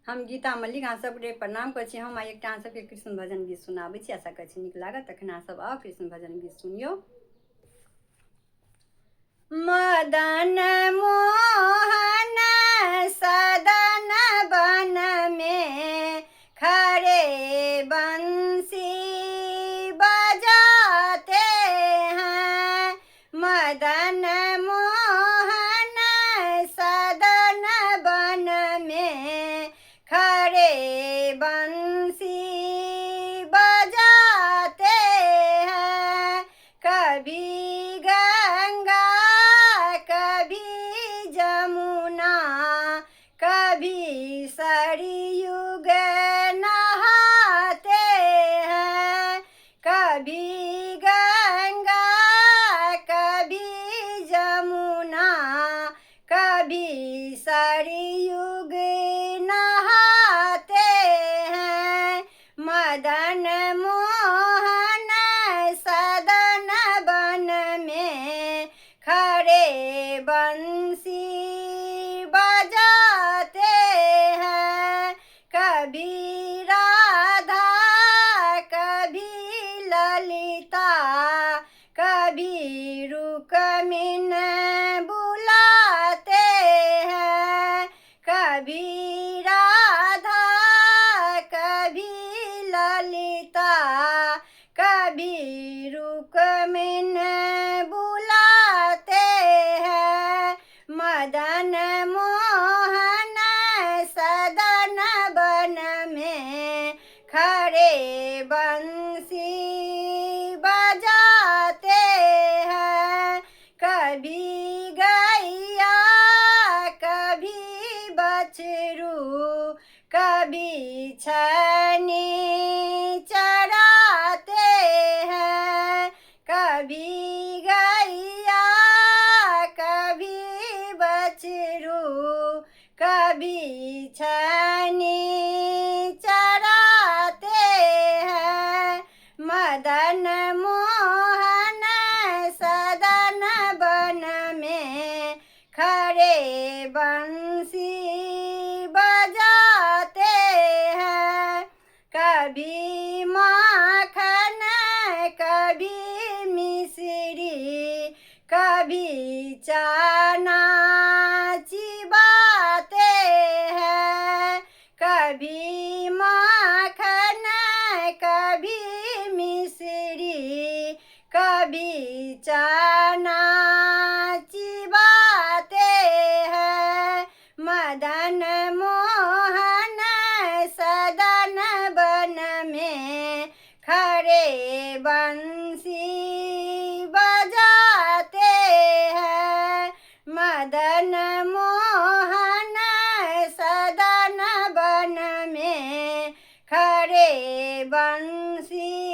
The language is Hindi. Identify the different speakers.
Speaker 1: हम गीता मल्लिक अहाँ सबके प्रणाम करै छी। हम आइ एकटा अहाँ सबके कृष्ण भजन गीत सुनाबै छी। आशा करै छी नीक लागत। तखन अहाँ सब आउ कृष्ण भजन गीत सुनियौ। मदन मोहन सदन बन में खड़े बंसी बजाते हैं। मदन मोहन सदन बन में खड़े बंसी बजाते हैं। कभी गंगा कभी जमुना कभी सरयू नहाते हैं। कभी गंगा कभी जमुना कभी सरयू नहाते हैं। मदन मोहन सदन बन में खड़े बंसी बजाते हैं। कभी राधा कभी ललिता कभी रुक्मिन बुलाते हैं। कभी राधा कभी ललिता कभी रुक्मिन बुलाते हैं। मदन मोहन सदन बन में खड़े बंसी बजाते हैं। कभी गैया कभी बछरू कभी छनी चराते हैं। कभी गैया कभी बछरू कभी छनी चराते हैं। मदन मोहन सदन बन में खड़े बंसी बजाते हैं। कभी माखन कभी मिश्री कभी चना चिबाते हैं। कभी माखन कभी मिश्री कभी चना चिबाते हैं। मदन मोहन सदन बन में खड़े बंसी बजाते हैं। मदन मोहन सदन बन में खड़े बंसी